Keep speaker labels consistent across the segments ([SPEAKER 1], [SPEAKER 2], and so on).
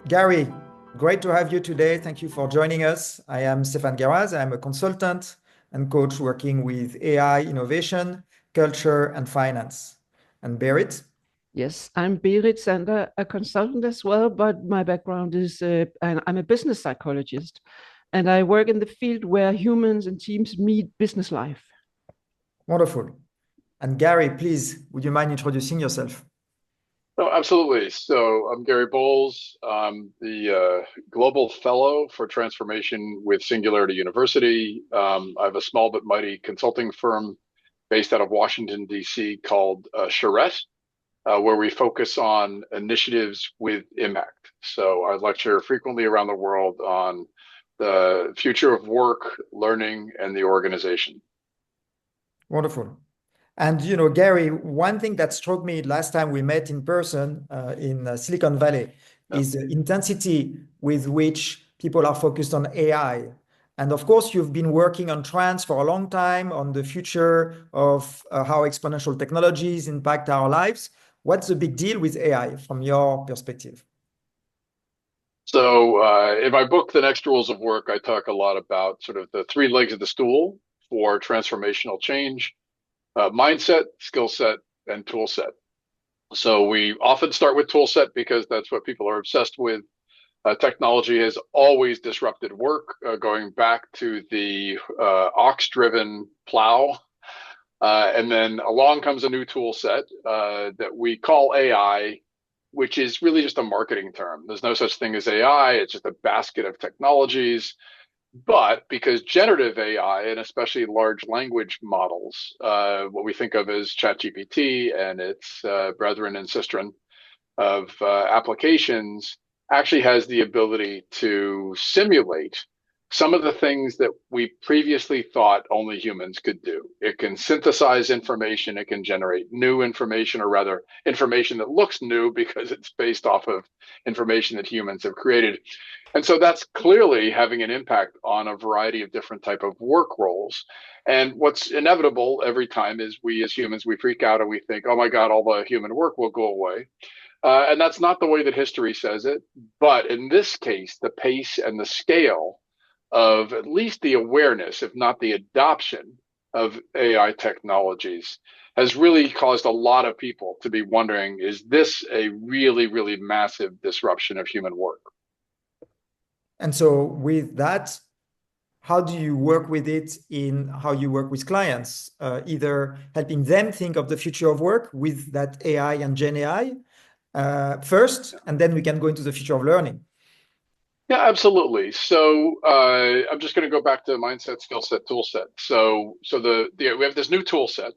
[SPEAKER 1] Gary, great to have you today. Thank you for joining us. I am Stephane Guerraz. I'm a consultant and coach working with AI innovation, culture, and finance. And Berit?
[SPEAKER 2] Yes, I'm Berit Sander, a consultant as well, but my background is I'm a business psychologist, and I work in the field where humans and teams meet business life.
[SPEAKER 1] Wonderful. And Gary, please, would you mind introducing yourself?
[SPEAKER 3] Oh, absolutely. So I'm Gary Bolles. I'm the Global Fellow for Transformation with Singularity University. I have a small but mighty consulting firm based out of Washington, D.C. called Charrette, where we focus on initiatives with impact. So I lecture frequently around the world on the future of work, learning, and the organization.
[SPEAKER 1] Wonderful. And Gary, one thing that struck me last time we met in person in Silicon Valley is the intensity with which people are focused on AI. And of course, you've been working on trends for a long time on the future of how exponential technologies impact our lives. What's the big deal with AI from your perspective?
[SPEAKER 3] So in my book, The Next Rules of Work, I talk a lot about sort of the three legs of the stool for transformational change: mindset, skill set, and tool set. So we often start with tool set because that's what people are obsessed with. Technology has always disrupted work, going back to the ox-driven plow. And then along comes a new tool set that we call AI, which is really just a marketing term. There's no such thing as AI. It's just a basket of technologies. But because generative AI, and especially large language models, what we think of as ChatGPT and its brethren and sistren of applications, actually has the ability to simulate some of the things that we previously thought only humans could do. It can synthesize information, it can generate new information, or rather information that looks new because it's based off of information that humans have created. And so that's clearly having an impact on a variety of different type of work roles. And what's inevitable every time is we as humans, we freak out and we think, oh my God, all the human work will go away. And that's not the way that history says it. But in this case, the pace and the scale of at least the awareness, if not the adoption of AI technologies, has really caused a lot of people to be wondering, is this a really, really massive disruption of human work?
[SPEAKER 1] And so with that, how do you work with it in how you work with clients, either helping them think of the future of work with that AI and Gen AI first, and then we can go into the future of learning?
[SPEAKER 3] Yeah, absolutely. So I'm just going to go back to mindset, skill set, tool set. So we have this new tool set.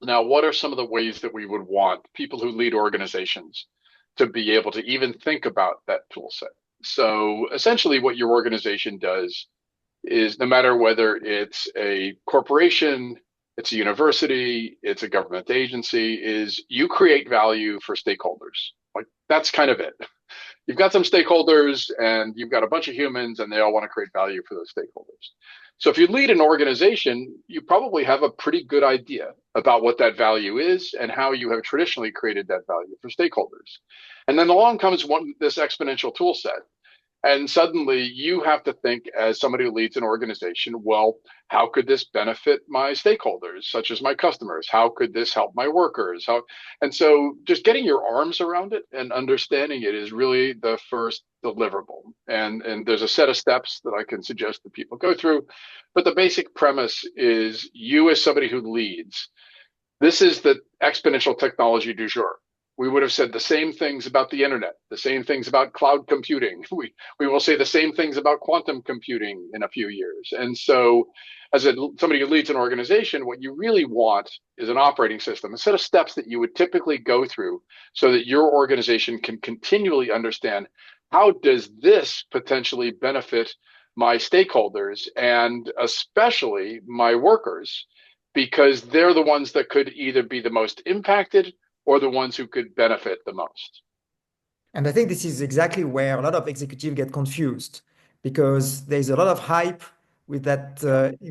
[SPEAKER 3] Now, what are some of the ways that we would want people who lead organizations to be able to even think about that tool set? So essentially what your organization does is, no matter whether it's a corporation, it's a university, it's a government agency, is you create value for stakeholders. Like, that's kind of it. You've got some stakeholders and you've got a bunch of humans and they all want to create value for those stakeholders. So if you lead an organization, you probably have a pretty good idea about what that value is and how you have traditionally created that value for stakeholders. And then along comes this exponential tool set. And suddenly you have to think, as somebody who leads an organization, well, how could this benefit my stakeholders, such as my customers? How could this help my workers? And so just getting your arms around it and understanding it is really the first deliverable. And there's a set of steps that I can suggest that people go through. But the basic premise is, you as somebody who leads, this is the exponential technology du jour. We would have said the same things about the internet, the same things about cloud computing. We will say the same things about quantum computing in a few years. And so as somebody who leads an organization, what you really want is an operating system, a set of steps that you would typically go through so that your organization can continually understand, how does this potentially benefit my stakeholders and especially my workers, because they're the ones that could either be the most impacted or the ones who could benefit the most.
[SPEAKER 1] And I think this is exactly where a lot of executives get confused, because there's a lot of hype with that,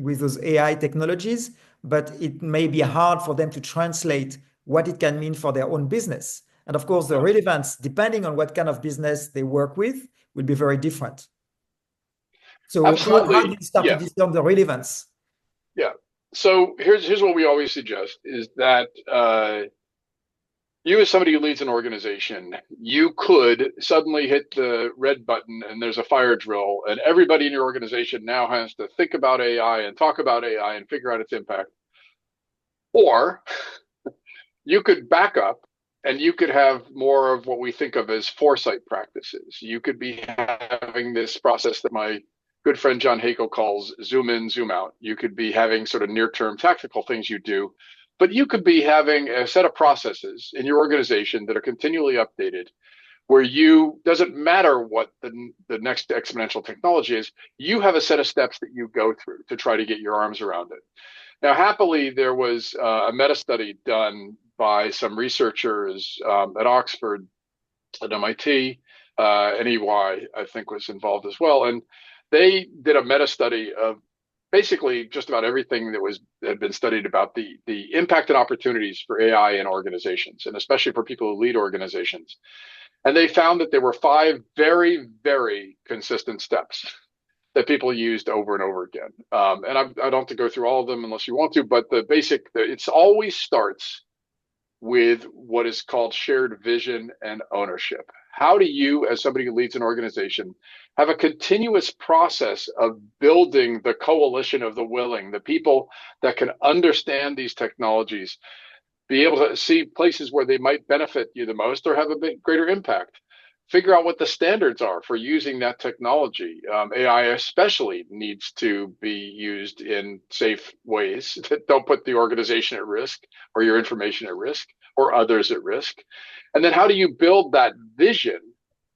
[SPEAKER 1] with those AI technologies, but it may be hard for them to translate what it can mean for their own business. And of course, the relevance, depending on what kind of business they work with, will be very different. So how do you start to discern the relevance?
[SPEAKER 3] Yeah. So here's what we always suggest is that you, as somebody who leads an organization, you could suddenly hit the red button and there's a fire drill, and everybody in your organization now has to think about AI and talk about AI and figure out its impact. Or you could back up and you could have more of what we think of as foresight practices. You could be having this process that my good friend John Hakel calls zoom in, zoom out. You could be having sort of near-term tactical things you do, but you could be having a set of processes in your organization that are continually updated, where doesn't matter what the next exponential technology is, you have a set of steps that you go through to try to get your arms around it. Now, happily, there was a meta-study done by some researchers at Oxford, at MIT, and EY, I think, was involved as well. And they did a meta-study of basically just about everything that had been studied about the impact and opportunities for AI in organizations, and especially for people who lead organizations. And they found that there were 5 very, very consistent steps that people used over and over again. And I don't have to go through all of them unless you want to, but it always starts with what is called shared vision and ownership. How do you, as somebody who leads an organization, have a continuous process of building the coalition of the willing, the people that can understand these technologies, be able to see places where they might benefit you the most or have a bit greater impact? Figure out what the standards are for using that technology. AI especially needs to be used in safe ways that don't put the organization at risk or your information at risk or others at risk. And then how do you build that vision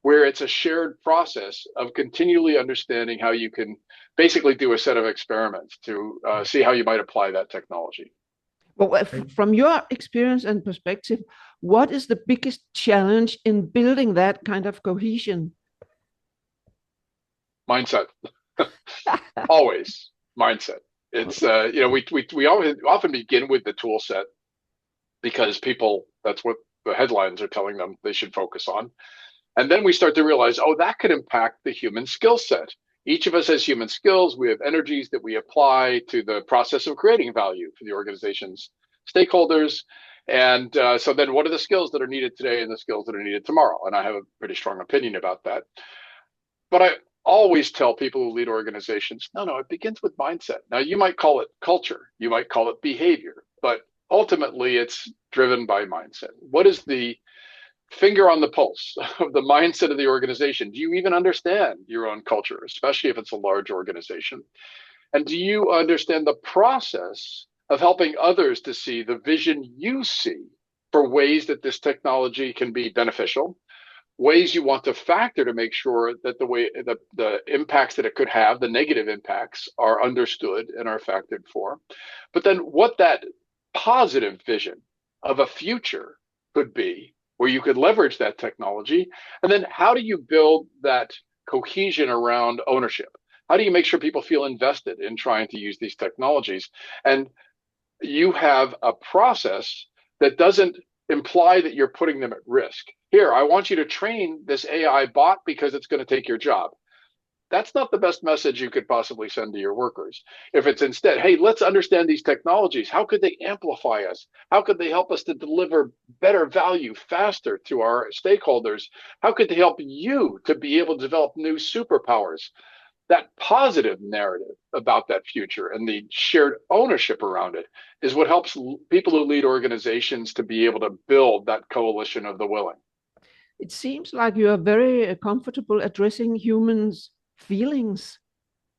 [SPEAKER 3] where it's a shared process of continually understanding how you can basically do a set of experiments to see how you might apply that technology?
[SPEAKER 2] Well, from your experience and perspective, what is the biggest challenge in building that kind of cohesion? Mindset.
[SPEAKER 3] Always mindset. It's we often begin with the tool set because that's what the headlines are telling them they should focus on. And then we start to realize, that could impact the human skill set. Each of us has human skills. We have energies that we apply to the process of creating value for the organization's stakeholders. And so then what are the skills that are needed today and the skills that are needed tomorrow? And I have a pretty strong opinion about that. But I always tell people who lead organizations, no, it begins with mindset. Now, you might call it culture. You might call it behavior. But ultimately, it's driven by mindset. What is the finger on the pulse of the mindset of the organization? Do you even understand your own culture, especially if it's a large organization? And do you understand the process of helping others to see the vision you see for ways that this technology can be beneficial, ways you want to factor to make sure that the impacts that it could have, the negative impacts, are understood and are factored for? But then what that positive vision of a future could be, where you could leverage that technology. And then how do you build that cohesion around ownership? How do you make sure people feel invested in trying to use these technologies? And you have a process that doesn't imply that you're putting them at risk. Here, I want you to train this AI bot because it's going to take your job. That's not the best message you could possibly send to your workers. If it's instead, hey, let's understand these technologies. How could they amplify us? How could they help us to deliver better value faster to our stakeholders? How could they help you to be able to develop new superpowers? That positive narrative about that future and the shared ownership around it is what helps people who lead organizations to be able to build that coalition of the willing.
[SPEAKER 2] It seems like you are very comfortable addressing humans' feelings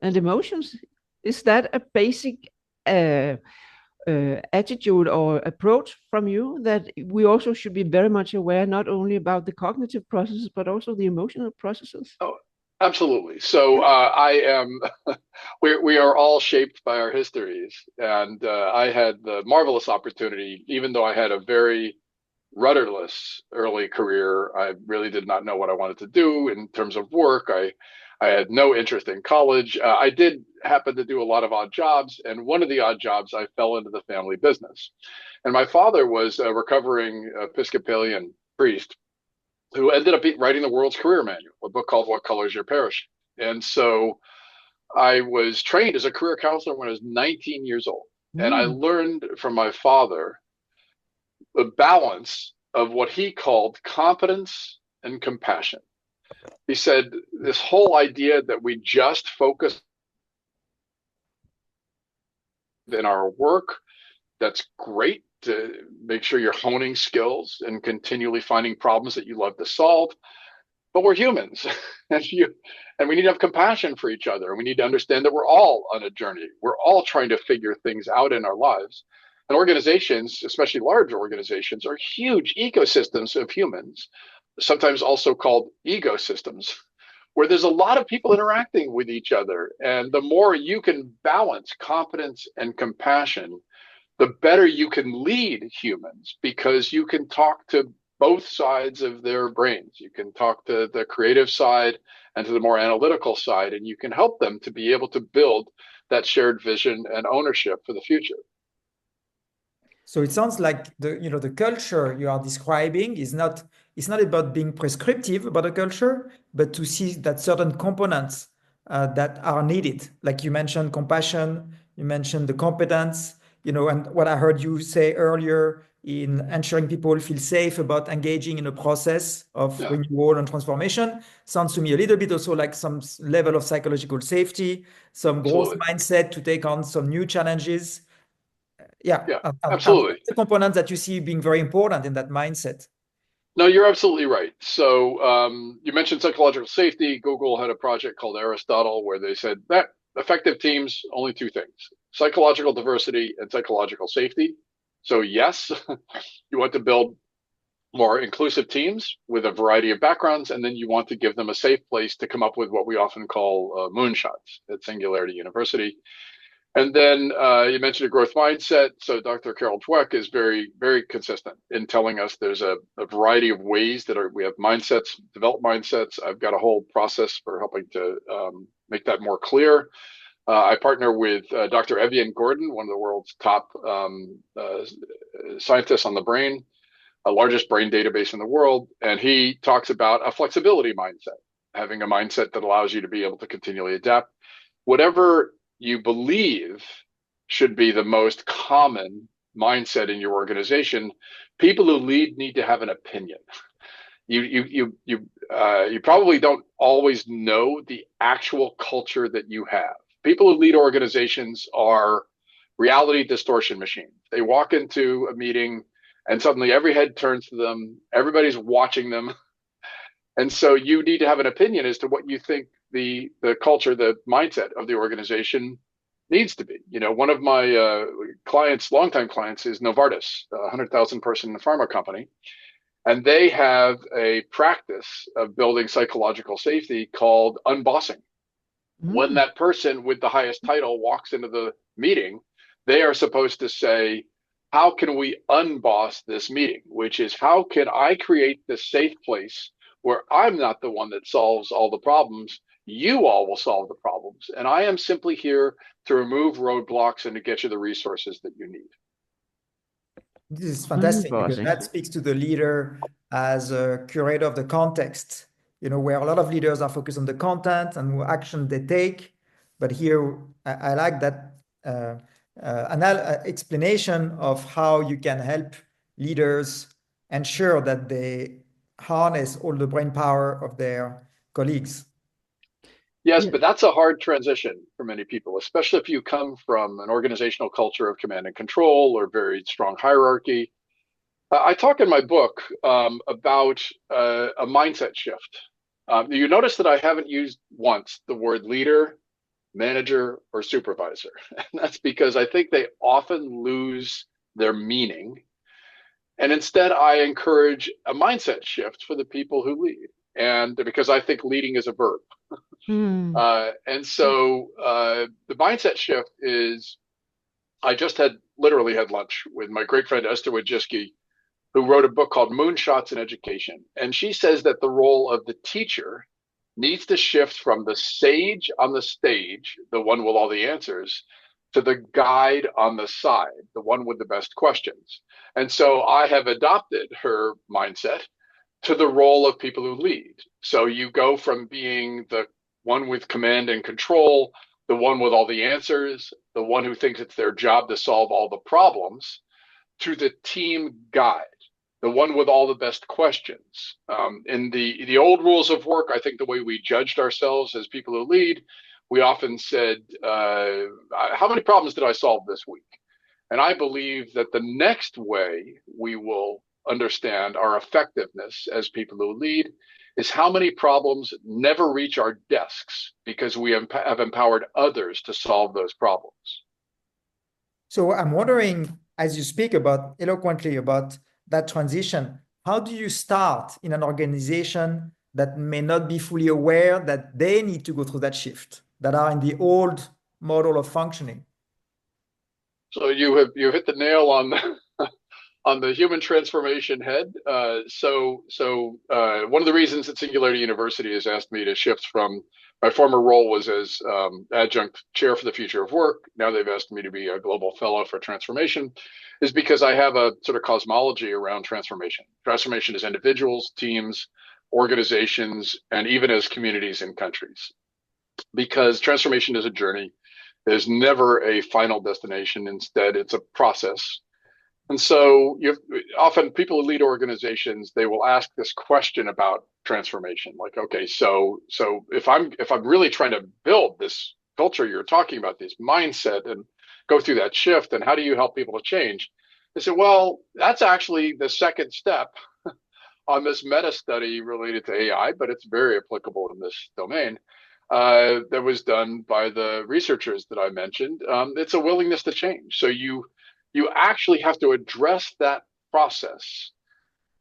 [SPEAKER 2] and emotions. Is that a basic attitude or approach from you, that we also should be very much aware not only about the cognitive processes but also the emotional processes?
[SPEAKER 3] Oh, absolutely. So we are all shaped by our histories, and I had the marvelous opportunity, even though I had a very rudderless early career. I really did not know what I wanted to do in terms of work. I had no interest in college. I did happen to do a lot of odd jobs, and one of the odd jobs, I fell into the family business. And my father was a recovering Episcopalian priest, who ended up writing the world's career manual, a book called What Colors Your Parachute. And so I was trained as a career counselor when I was 19 years old. And I learned from my father the balance of what he called competence and compassion. He said this whole idea that we just focus in our work, that's great to make sure you're honing skills and continually finding problems that you love to solve. But we're humans, and we need to have compassion for each other. And we need to understand that we're all on a journey. We're all trying to figure things out in our lives. And organizations, especially large organizations, are huge ecosystems of humans, sometimes also called ecosystems, where there's a lot of people interacting with each other. And the more you can balance competence and compassion, the better you can lead humans, because you can talk to both sides of their brains. You can talk to the creative side and to the more analytical side, and you can help them to be able to build that shared vision and ownership for the future.
[SPEAKER 1] So it sounds like the culture you are describing is not, it's not about being prescriptive about a culture, but to see that certain components that are needed. Like you mentioned compassion, you mentioned the competence, and what I heard you say earlier in ensuring people feel safe about engaging in a process of renewal and transformation sounds to me a little bit also like some level of psychological safety, some growth mindset to take on some new challenges.
[SPEAKER 3] Absolutely.
[SPEAKER 1] The components that you see being very important in that mindset.
[SPEAKER 3] No, you're absolutely right. So you mentioned psychological safety. Google had a project called Aristotle where they said that effective teams, only two things: psychological diversity and psychological safety. So yes, you want to build more inclusive teams with a variety of backgrounds, and then you want to give them a safe place to come up with what we often call moonshots at Singularity University. And then you mentioned a growth mindset. So Dr. Carol Dweck is very, very consistent in telling us there's a variety of ways that we have mindsets, develop mindsets. I've got a whole process for helping to make that more clear. I partner with Dr. Evian Gordon, one of the world's top scientists on the brain, the largest brain database in the world. And he talks about a flexibility mindset, having a mindset that allows you to be able to continually adapt. Whatever you believe should be the most common mindset in your organization, people who lead need to have an opinion. You probably don't always know the actual culture that you have. People who lead organizations are reality distortion machines. They walk into a meeting and suddenly every head turns to them. Everybody's watching them. And so you need to have an opinion as to what you think the culture, the mindset of the organization needs to be. One of my clients, longtime clients, is Novartis, a 100,000 person pharma company. And they have a practice of building psychological safety called unbossing. When that person with the highest title walks into the meeting, they are supposed to say, how can we unboss this meeting? Which is, how can I create this safe place where I'm not the one that solves all the problems? You all will solve the problems. And I am simply here to remove roadblocks and to get you the resources that you need.
[SPEAKER 1] This is fantastic because that speaks to the leader as a curator of the context, where a lot of leaders are focused on the content and what action they take. But here, I like that explanation of how you can help leaders ensure that they harness all the brain power of their colleagues.
[SPEAKER 3] Yes, but that's a hard transition for many people, especially if you come from an organizational culture of command and control or very strong hierarchy. I talk in my book about a mindset shift. You notice that I haven't used once the word leader, manager, or supervisor. And that's because I think they often lose their meaning. And instead, I encourage a mindset shift for the people who lead. And because I think leading is a verb. And so the mindset shift is, I just literally had lunch with my great friend Esther Wojcicki, who wrote a book called Moonshots in Education. And she says that the role of the teacher needs to shift from the sage on the stage, the one with all the answers, to the guide on the side, the one with the best questions. And so I have adopted her mindset, to the role of people who lead. So you go from being the one with command and control, the one with all the answers, the one who thinks it's their job to solve all the problems, to the team guide, the one with all the best questions. In the old rules of work, I think the way we judged ourselves as people who lead, we often said, how many problems did I solve this week? And I believe that the next way we will understand our effectiveness as people who lead is how many problems never reach our desks because we have empowered others to solve those problems.
[SPEAKER 1] So I'm wondering, as you speak about eloquently about that transition, how do you start in an organization that may not be fully aware that they need to go through that shift, that are in the old model of functioning?
[SPEAKER 3] So you hit the nail on on the human transformation head. So one of the reasons that Singularity University has asked me to shift from my former role was as adjunct chair for the future of work. Now they've asked me to be a global fellow for transformation, is because I have a sort of cosmology around transformation. Transformation as individuals, teams, organizations, and even as communities and countries. Because transformation is a journey. There's never a final destination. Instead, it's a process. And so often people who lead organizations, they will ask this question about transformation. Like, okay, so if I'm really trying to build this culture you're talking about, this mindset, and go through that shift, and how do you help people to change? I said, well, that's actually the second step on this meta study related to AI, but it's very applicable in this domain. That was done by the researchers that I mentioned. It's a willingness to change. So you actually have to address that process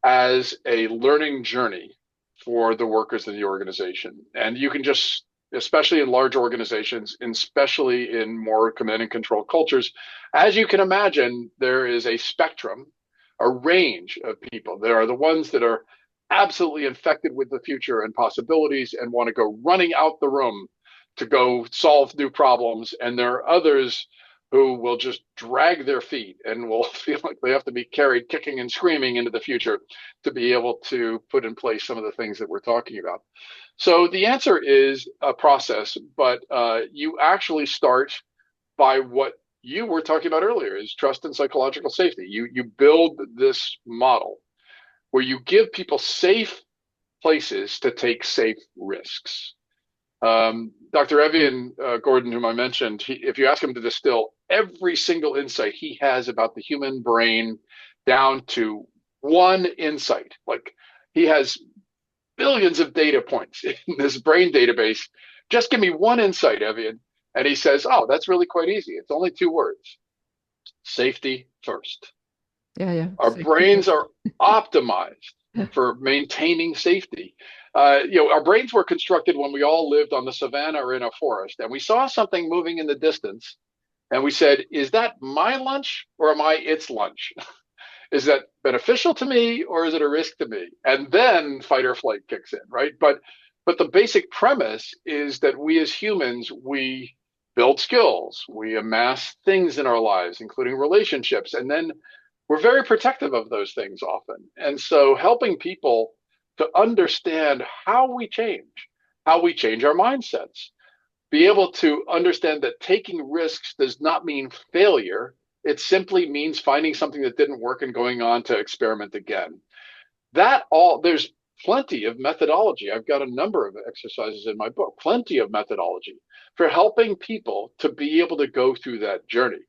[SPEAKER 3] as a learning journey for the workers in the organization. And you can just, especially in large organizations, and especially in more command and control cultures, as you can imagine, there is a spectrum, a range of people. There are the ones that are absolutely infected with the future and possibilities and want to go running out the room to go solve new problems. And there are others who will just drag their feet and will feel like they have to be carried kicking and screaming into the future to be able to put in place some of the things that we're talking about. So the answer is a process, but you actually start by what you were talking about earlier, is trust and psychological safety. You build this model where you give people safe places to take safe risks. Dr. Evian Gordon, whom I mentioned, if you ask him to distill every single insight he has about the human brain down to one insight, like he has billions of data points in this brain database. Just give me one insight, Evian. And he says, oh, that's really quite easy. It's only 2 words. Safety first.
[SPEAKER 2] Yeah.
[SPEAKER 3] Our brains are optimized for maintaining safety. Our brains were constructed when we all lived on the savannah or in a forest, and we saw something moving in the distance, and we said, is that my lunch or am I its lunch? Is that beneficial to me or is it a risk to me? And then fight or flight kicks in, right? But the basic premise is that we as humans, we build skills, we amass things in our lives, including relationships, and then we're very protective of those things often. And so helping people to understand how we change our mindsets, be able to understand that taking risks does not mean failure. It simply means finding something that didn't work and going on to experiment again. There's plenty of methodology. I've got a number of exercises in my book, plenty of methodology for helping people to be able to go through that journey.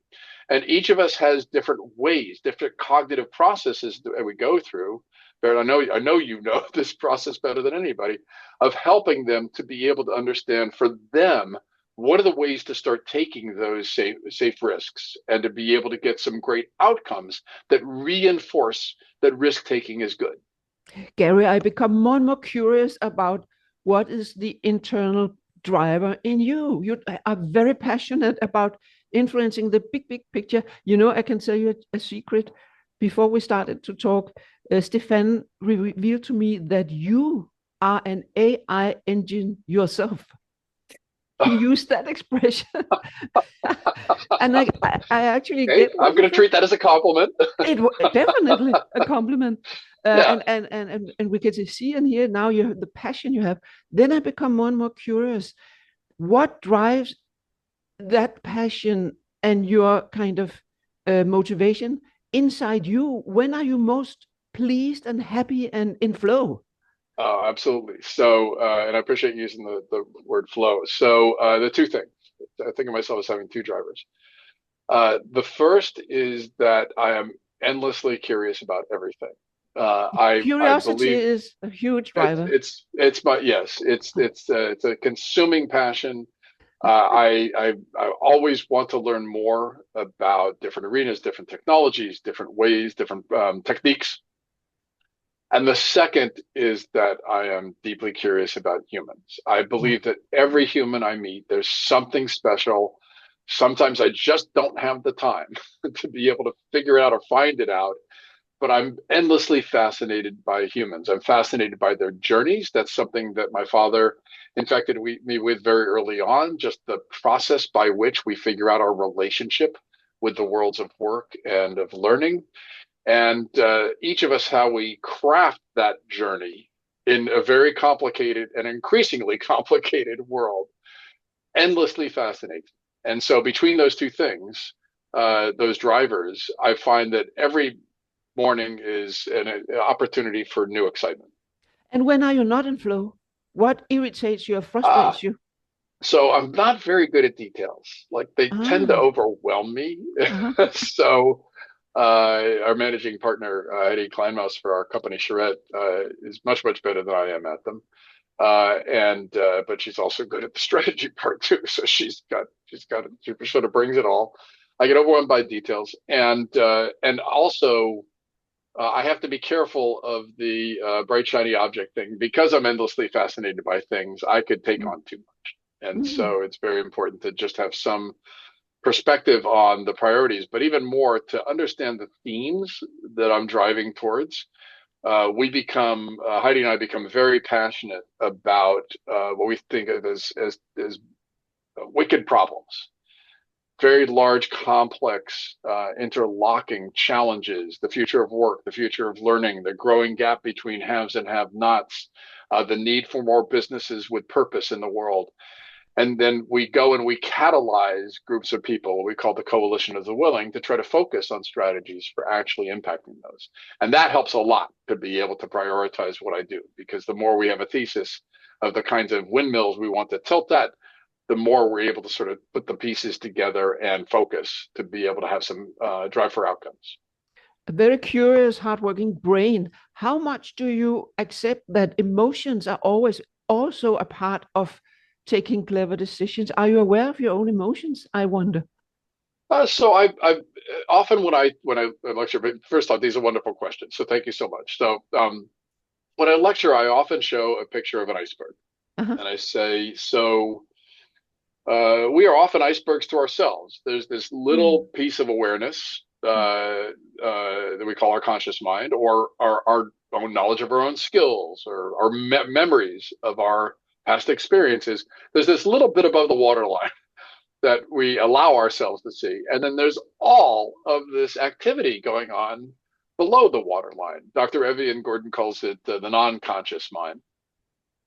[SPEAKER 3] And each of us has different ways, different cognitive processes that we go through. Berit, I know you know this process better than anybody, of helping them to be able to understand for them, what are the ways to start taking those safe risks and to be able to get some great outcomes that reinforce that risk-taking is good.
[SPEAKER 2] Gary, I become more and more curious about what is the internal driver in you. You are very passionate about influencing the big picture. I can tell you a secret. Before we started to talk, Stephane revealed to me that you are an AI engine yourself. He used that expression. And I actually
[SPEAKER 3] I'm going to treat that as a compliment.
[SPEAKER 2] Definitely a compliment.
[SPEAKER 3] Yeah.
[SPEAKER 2] And we get to see and hear now you have the passion you have. Then I become more and more curious. What drives that passion and your kind of motivation inside you? When are you most pleased and happy and in flow?
[SPEAKER 3] Oh, absolutely. So, and I appreciate using the word flow. So, the two things, I think of myself as having two drivers. The first is that I am endlessly curious about everything. I
[SPEAKER 2] Curiosity
[SPEAKER 3] believe
[SPEAKER 2] is a huge driver.
[SPEAKER 3] it's my yes, it's a consuming passion. I always want to learn more about different arenas, different technologies, different ways, different techniques. And the second is that I am deeply curious about humans. I
[SPEAKER 2] Yeah.
[SPEAKER 3] believe that every human I meet, there's something special. Sometimes I just don't have the time to be able to figure it out or find it out, but I'm endlessly fascinated by humans. I'm fascinated by their journeys. That's something that my father infected me with very early on, just the process by which we figure out our relationship with the worlds of work and of learning. And each of us, how we craft that journey in a very complicated and increasingly complicated world, endlessly fascinating. And so between those two things, those drivers, I find that every morning is an opportunity for new excitement.
[SPEAKER 2] And when are you not in flow? What irritates you or
[SPEAKER 3] Ah,
[SPEAKER 2] frustrates you?
[SPEAKER 3] so I'm not very good at details. Like they tend to
[SPEAKER 2] Ah,
[SPEAKER 3] overwhelm me.
[SPEAKER 2] uh-huh.
[SPEAKER 3] So our managing partner, Eddie Kleinmaus for our company, Charrette, is much, much better than I am at them. But she's also good at the strategy part too. So she sort of brings it all. I get overwhelmed by details, and also I have to be careful of the bright shiny object thing because I'm endlessly fascinated by things. I could take on too much, and
[SPEAKER 2] Mm.
[SPEAKER 3] so it's very important to just have some perspective on the priorities, but even more to understand the themes that I'm driving towards. Heidi and I become very passionate about what we think of as wicked problems, very large, complex, interlocking challenges, the future of work, the future of learning, the growing gap between haves and have-nots, the need for more businesses with purpose in the world. And then we go and we catalyze groups of people, what we call the coalition of the willing, to try to focus on strategies for actually impacting those. And that helps a lot to be able to prioritize what I do, because the more we have a thesis of the kinds of windmills we want to tilt at, the more we're able to sort of put the pieces together and focus to be able to have some drive for outcomes.
[SPEAKER 2] A very curious, hardworking brain. How much do you accept that emotions are always also a part of taking clever decisions? Are you aware of your own emotions? I wonder.
[SPEAKER 3] So I often when I lecture, but first off, these are wonderful questions. So thank you so much. So when I lecture, I often show a picture of an iceberg,
[SPEAKER 2] Uh-huh.
[SPEAKER 3] and I say, so we are often icebergs to ourselves. There's this little
[SPEAKER 2] Mm.
[SPEAKER 3] piece of awareness that we call our conscious mind, or our own knowledge of our own skills, or our memories of our past experiences. There's this little bit above the waterline that we allow ourselves to see. And then there's all of this activity going on below the waterline. Dr. Evian Gordon calls it the non-conscious mind.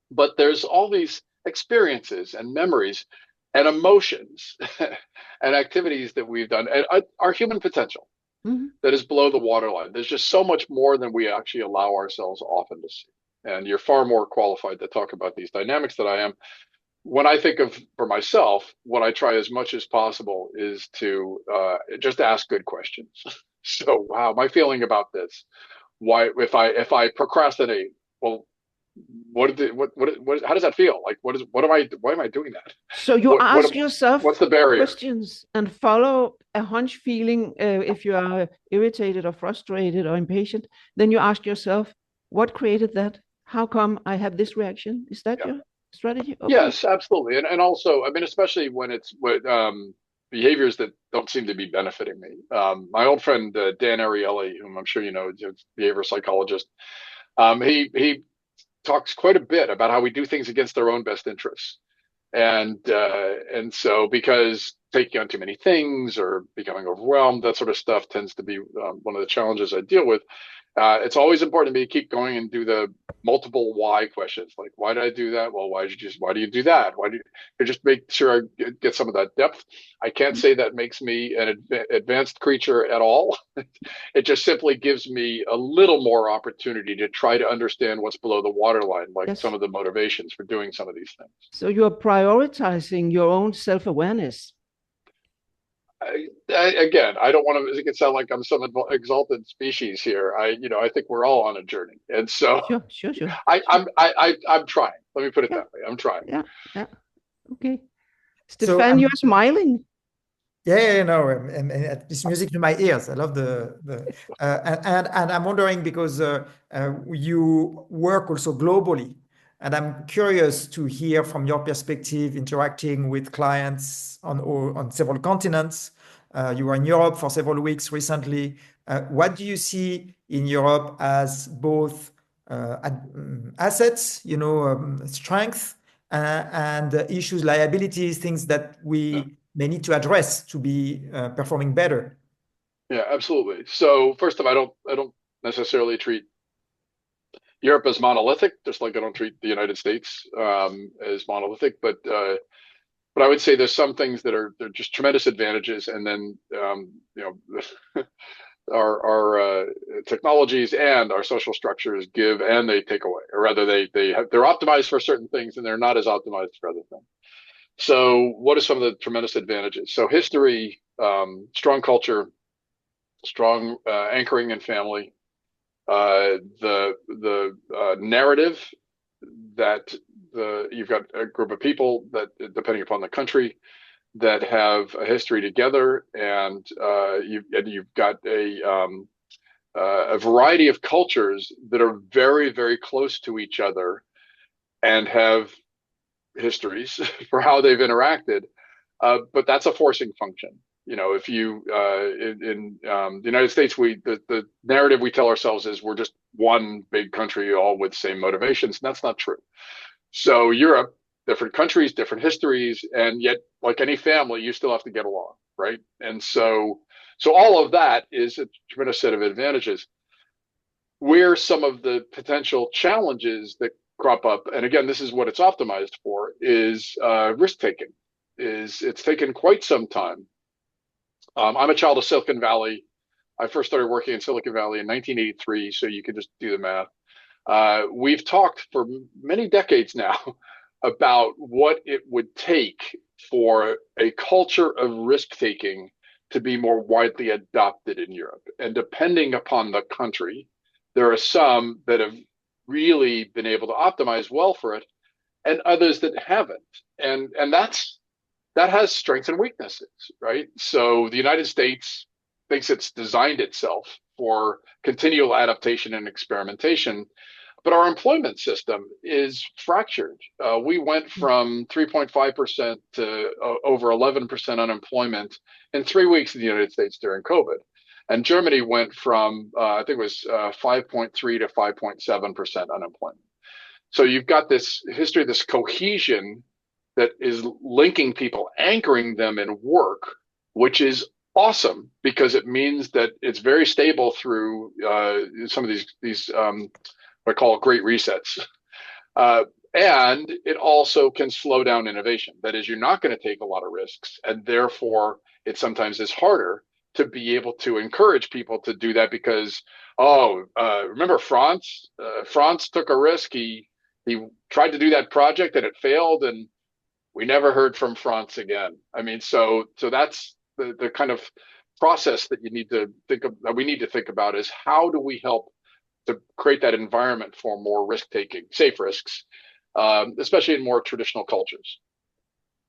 [SPEAKER 3] But there's all these experiences and memories and emotions and activities that we've done, and our human potential
[SPEAKER 2] Mhm.
[SPEAKER 3] that is below the waterline. There's just so much more than we actually allow ourselves often to see. And you're far more qualified to talk about these dynamics than I am. When I think of for myself, what I try as much as possible is to just ask good questions. So, wow, my feeling about this. Why, if I procrastinate, well, how does that feel? Like, why am I doing that?
[SPEAKER 2] So you
[SPEAKER 3] What,
[SPEAKER 2] ask
[SPEAKER 3] what,
[SPEAKER 2] yourself
[SPEAKER 3] what's the barrier?
[SPEAKER 2] questions and follow a hunch feeling. If you are irritated or frustrated or impatient, then you ask yourself, what created that? How come I have this reaction? Is that
[SPEAKER 3] Yeah.
[SPEAKER 2] your strategy? Okay.
[SPEAKER 3] Yes, absolutely. And also, I mean, especially when it's with behaviors that don't seem to be benefiting me. My old friend Dan Ariely, whom I'm sure you know, is a behavioral psychologist, he talks quite a bit about how we do things against our own best interests. And so because taking on too many things or becoming overwhelmed. That sort of stuff tends to be one of the challenges I deal with. It's always important to me to keep going and do the multiple why questions. Like, why did I do that? Well, why do you do that? Why do you just make sure I get some of that depth? I can't say that makes me an advanced creature at all. It just simply gives me a little more opportunity to try to understand what's below the waterline, like some of the motivations for doing some of these things.
[SPEAKER 2] So you are prioritizing your own self-awareness.
[SPEAKER 3] Again, I don't want to make it sound like I'm some exalted species here. I think we're all on a journey, and so
[SPEAKER 2] sure.
[SPEAKER 3] I'm trying. Let me put it that way. I'm trying.
[SPEAKER 2] Yeah. Okay. Stephane, you're smiling.
[SPEAKER 1] Yeah, no, and this music in my ears. I love and I'm wondering because you work also globally, and I'm curious to hear from your perspective interacting with clients on several continents. You were in Europe for several weeks recently. What do you see in Europe as both assets, strength, and issues, liabilities, things that we may need to address to be performing better?
[SPEAKER 3] Yeah, absolutely. So first of all, I don't necessarily treat Europe as monolithic, just like I don't treat the United States as monolithic. But I would say there's some things that they're just tremendous advantages, and then our technologies and our social structures give and they take away, or rather they're optimized for certain things and they're not as optimized for other things. So what are some of the tremendous advantages? So history, strong culture, strong anchoring in family, the narrative that you've got a group of people that, depending upon the country, that have a history together, and you've got a variety of cultures that are very, very close to each other and have histories for how they've interacted. But that's a forcing function. If you in the United States, the narrative we tell ourselves is we're just one big country, all with same motivations, and that's not true. So Europe, different countries, different histories, and yet, like any family, you still have to get along, right? And so all of that is a tremendous set of advantages. Where some of the potential challenges that crop up, and again, this is what it's optimized for, is risk taking. It's taken quite some time. I'm a child of Silicon Valley. I first started working in Silicon Valley in 1983, so you can just do the math. We've talked for many decades now about what it would take for a culture of risk taking to be more widely adopted in Europe. And depending upon the country, there are some that have really been able to optimize well for it, and others that haven't. And that has strengths and weaknesses, right? So the United States thinks it's designed itself for continual adaptation and experimentation, but our employment system is fractured. We went from 3.5% to over 11% unemployment in 3 weeks in the United States during COVID. And Germany went from, I think it was 5.3 to 5.7% unemployment. So you've got this history, this cohesion that is linking people, anchoring them in work, which is awesome because it means that it's very stable through some of these what I call great resets. And it also can slow down innovation. That is, you're not going to take a lot of risks, and therefore it sometimes is harder to be able to encourage people to do that because, remember France? France took a risk. He tried to do that project and it failed, and we never heard from France again. I mean, so that's the kind of process that you need to think of, that we need to think about, is how do we help to create that environment for more risk-taking, safe risks, especially in more traditional cultures.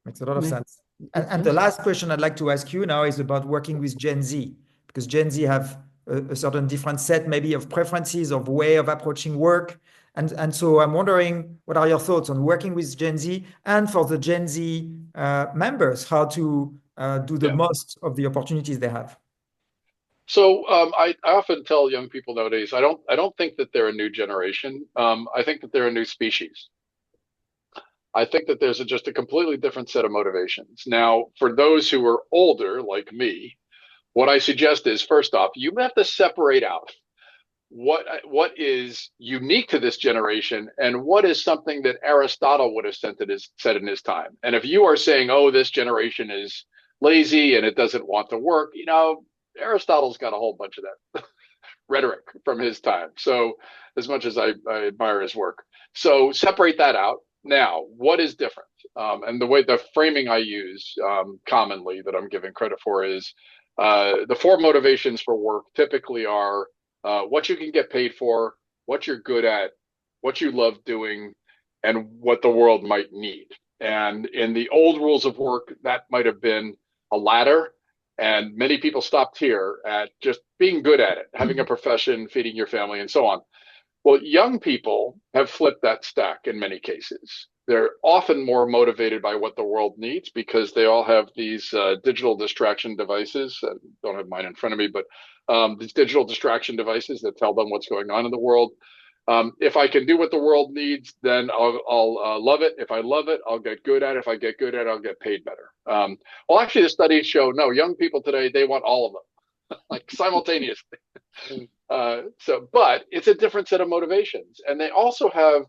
[SPEAKER 1] Makes a lot of sense. And the last question I'd like to ask you now is about working with Gen Z, because Gen Z have a certain different set maybe of preferences, of way of approaching work. And so I'm wondering, what are your thoughts on working with Gen Z, and for the Gen Z members, how to do the most of the opportunities they have?
[SPEAKER 3] So I often tell young people nowadays, I don't think that they're a new generation. I think that they're a new species. I think that there's just a completely different set of motivations. Now, for those who are older, like me, what I suggest is, first off, you have to separate out what is unique to this generation and what is something that Aristotle would have said in his time. And if you are saying, oh, this generation is lazy and it doesn't want to work, Aristotle's got a whole bunch of that rhetoric from his time. So as much as I admire his work, so separate that out. Now, what is different? And the framing I use commonly that I'm giving credit for is the four motivations for work typically are what you can get paid for, what you're good at, what you love doing, and what the world might need. And in the old rules of work, that might have been a ladder. And many people stopped here at just being good at it, having a profession, feeding your family, and so on. Well, young people have flipped that stack in many cases. They're often more motivated by what the world needs because they all have these digital distraction devices. I don't have mine in front of me, but these digital distraction devices that tell them what's going on in the world. If I can do what the world needs, then I'll love it. If I love it, I'll get good at it. If I get good at it, I'll get paid better. Well, actually, the studies show, no, young people today, they want all of them, like simultaneously. But it's a different set of motivations. And they also have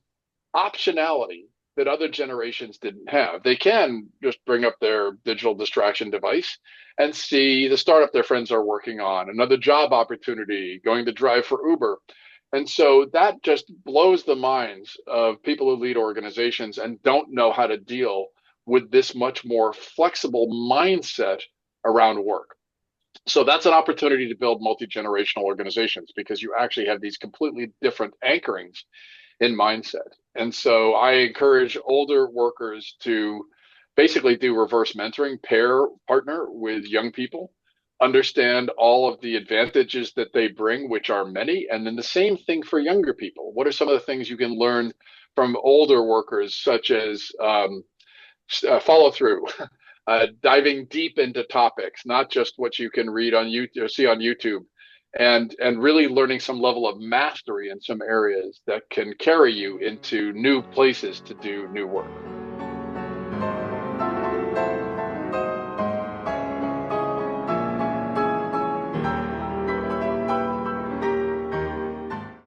[SPEAKER 3] optionality that other generations didn't have. They can just bring up their digital distraction device and see the startup their friends are working on, another job opportunity, going to drive for Uber. And so that just blows the minds of people who lead organizations and don't know how to deal with this much more flexible mindset around work. So that's an opportunity to build multi-generational organizations because you actually have these completely different anchorings in mindset. And so I encourage older workers to basically do reverse mentoring, partner with young people, understand all of the advantages that they bring, which are many. And then the same thing for younger people. What are some of the things you can learn from older workers, such as follow through, diving deep into topics, not just what you can read on YouTube or see on YouTube, and really learning some level of mastery in some areas that can carry you into new places to do new work.